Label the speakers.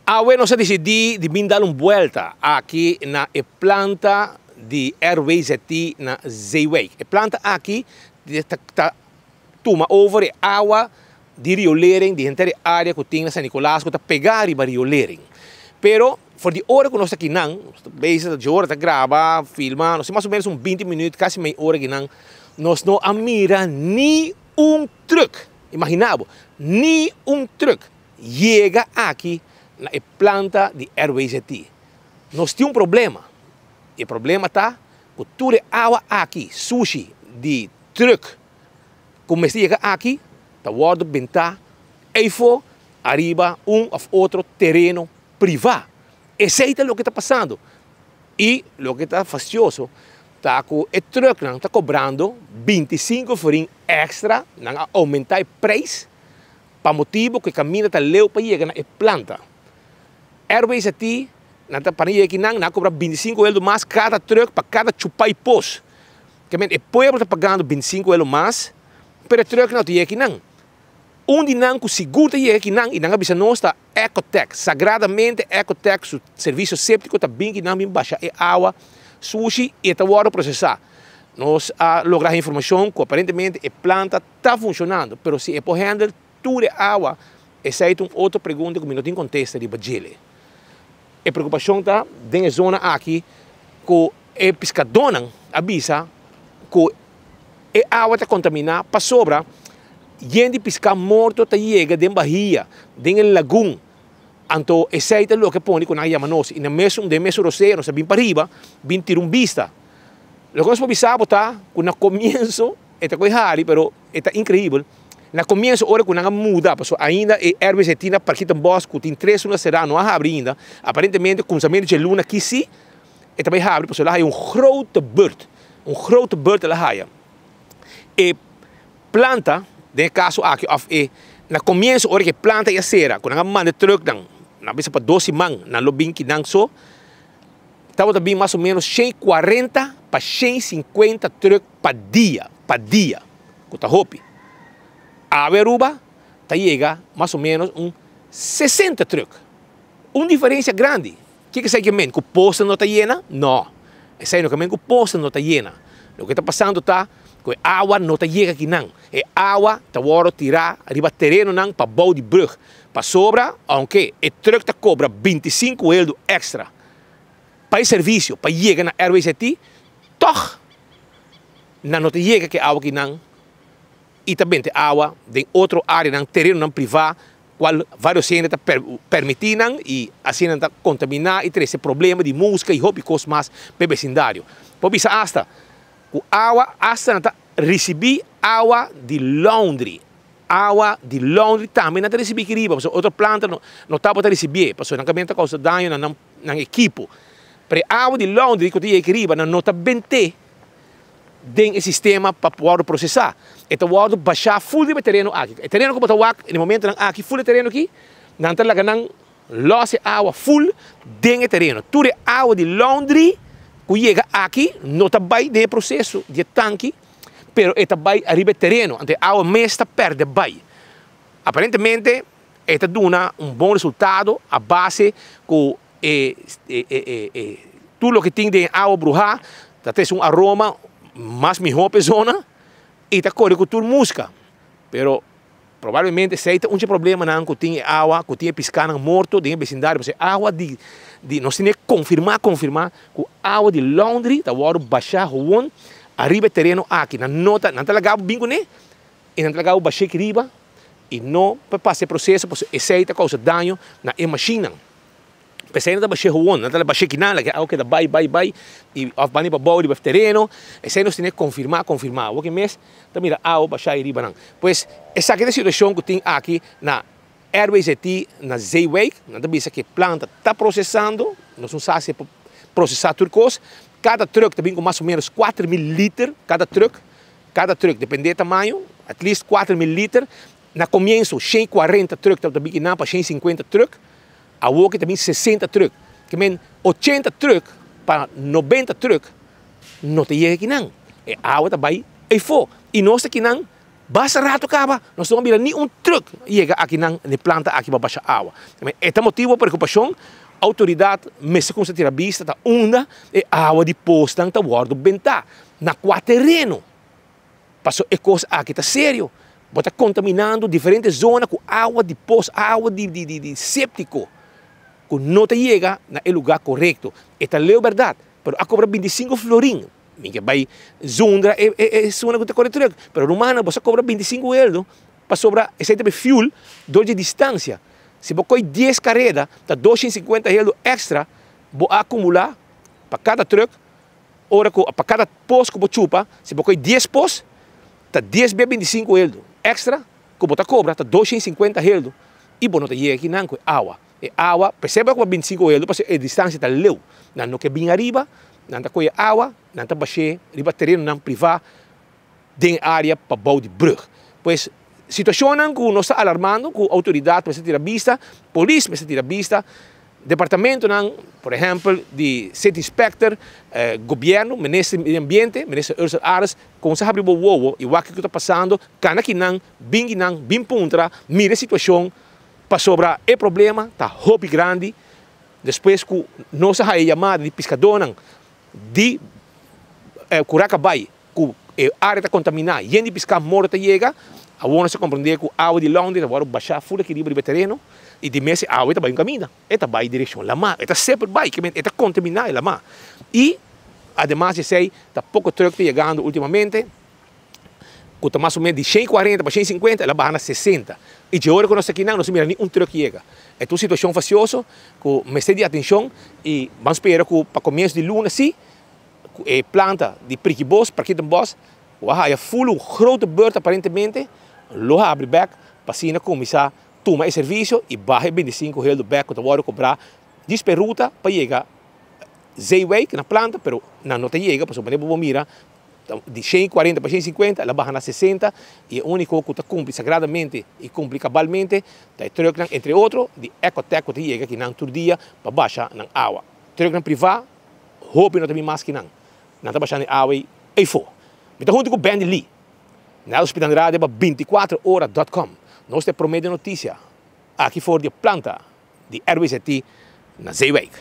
Speaker 1: Bueno, se decidiu de vir dar uma volta aqui na planta de RWZT na Zeewijk. A planta aqui está toma over a água de riolering, de inteira área que tem na São Nicolás, que está pegar e riolering. Pero, por de hora que nós aqui não, base de hora está gravar, filmar, nós mais ou menos 20 minutos, quase meia hora que nós não mira nem truck, imaginável, nem truck chega aqui na planta de RWZT. Nós temos problema. E o problema está que toda a água aqui, sushi de truck, como chega aqui, está guardado bentar, e for arriba ou outro terreno privado. Esse é o que está passando. E o que está fastidioso, está que o truck está cobrando 25 florin extra, não aumentar o preço, para motivo que o caminho está leu para chegar na planta. RWZT, para aqui não cobra 25 euros mais cada truck para cada chupai pos. Que o povo está pagando 25 euros mais, mas o truck não tem aqui não. Onde não com seguro tem aqui não e não avisa nós está Ecotec, sagradamente Ecotec, o serviço séptico está bem que não me baixa a água, sushi e está agora processar. Nós logramos informação que aparentemente a planta está funcionando, mas se é por handle toda a água, essa é outra pergunta que não tem contexto de Bajele. A preocupação está na zona aqui que o pescador avisa que a água está contaminada para sobra, gente pescar morto está chega dentro da bahia, dentro do lagoon. Então, esse é o que põe quando nós chamamos e no mesmo roceiro, nós vamos para arriba, vamos tirar vista. O que nós podemos está que no começo, está com errado, mas está incrível. No começo, hora que nós muda, ainda é RWZT na Parquita Bosco, tem 3 lunas será, não há abre ainda. Aparentemente, com os amigos de luna aqui sim, é também abre, porque lá é grote beurt lá é. E planta, nesse caso aqui, no começo, hora que planta é cera, quando nós manda truck, na vez para 12 man, na lobby que não só, estava também mais ou menos 140 para 150 truck para dia, que está hopi. A Aruba chega mais ou menos 60 truck. Uma diferença grande. O que é que o posto não está llena? Não. É que o posto não está llena. O que está passando está que a água não está chega aqui não. A água está agora tirar arriba terreno não para bouw de brug. Para sobra, aunque o truck está cobra 25 euros extra para o serviço, para chegar na RWZT, toch não está chega que a água aqui não. E também tem água em outra área, em terreno privado, qual vários cenas permitindo e assim está contaminar e ter esse problema de música e coisas mais para o vecindário. Por isso, hasta a água está receber água de laundry. Água de laundry também não está recebendo aqui, porque outra planta não está para receber, porque não está causando dano no equipo. Mas a água de laundry que tem aqui não está bem dentro do sistema para poder processar. Então, pode baixar full de terreno aqui. O terreno que está aqui, no momento aqui, full de terreno aqui, não está lá ganhando losse água full dentro do terreno. Toda a água de laundry que chega aqui, não está bem de processo de tanque, mas está bem arriba do terreno. Então, a água mesmo está perto bem. Aparentemente, está dando bom resultado a base que tudo o que tem de água bruja, está tendo aroma mais melhor para a zona e está correndo com tudo música. Pero provavelmente se tem problema não que tem água, que tem pescar morto dentro do vecindário, porque água de nós temos que confirmar que a água de laundry está agora baixar o arriba do terreno aqui, não está legal bingo né, e não está legal baixar aqui arriba e não para passar o processo, porque esse aí está causando dano na máquina. Pensei não está baixando o não está baixando aqui nada, que a água que vai e vai para o terreno, esse aí nós temos que confirmar, o que mais também a água baixar arriba não. Pois essa é a situação que tem aqui na RWZT na Zeewijk, não está que a planta está processando, nós não sabemos se processar tudo coisa. Cada truck também com mais ou menos 4.000 litros, cada truck, depende do tamanho, at least 4.000 litros. Na começo, 140 truck, também que não para 150 truck, a outra também 60 truck, que men 80 truck para 90 truck, não tem aqui não. A água também é for. E nós aqui não Basta rato acaba, nós não vamos nem truck chega aqui na planta aqui para baixar água. Este motivo de preocupação, a autoridade, mesmo com a vista, está onda e água de posto está guardado bentar na quatro terreno. Passou é coisa aqui está sério. Bota contaminando diferentes zonas com água de poço, água de séptico. Que não chega no lugar correto. Esta é a verdade. Mas a cobra 25 florin. Minha vai zondra é zona que está correto. Mas romana você cobra 25 euros para sobrar esse tipo de fuel de distância. Se você coger 10 carretas, está 250 euros extra, você acumular para cada truck, ora para cada posto que você chupa, se você coger 10 postos, está 10 vezes 25 euros extra, que você cobra, está 250 euros. E você não chega aqui não com água. E água, percebe que 25 euros, porque a distância está leu. Não que bem arriba, não está com água, não está baixo, riba terreno não privado, tem área para bau de brug. Pois, situação que nós está alarmando, que a autoridade precisa tirar vista, polícia precisa tirar vista, departamento, por exemplo, de City Inspector, governo, ministro do meio ambiente, ministro Ursula Ares, com sabe o wowo, e o que está passando, cana que não, bem puntra, mira a situação, para sobrar o problema, está hobby grande, depois que nós a chamada de pescador, de Curacabai, que a área está contaminada, e de pescar morta chega, a gente se compreender que a água de Londres agora baixar fora aqui do terreno e de mês a água está bem caminho, está bem em direção lá mar, está sempre bem, está contaminada lá mar. E además sei está pouco truck chegando ultimamente, que está mais ou menos de 140 para 150, ela baixa a 60. E de hora que nós aqui não mira nem truck chega. É uma situação faciosa, que me de atenção e vamos esperar que para começo de lunes sim, planta de priquibos, parquitembos, a full um grote beurt aparentemente, lo abre back, para começar a tomar esse serviço e baixa 25 euros back que eu cobrar desperuta para chegar Zeewijk na planta, pero não chega, porque se você mira de 140 para 150, ela baixa na 60 e o único que cumpre sagradamente e cumpre cabalmente é truck, entre outros, de Ecotec que chega aqui todo dia para baixar na água. Truck privado, roupa não tem mais que não está baixando água e for. Então, junto com o Ben Lee, na hospitalidade para 24horas.com, nós te prometemos notícia aqui fora de planta de RWCT na Zeewijk.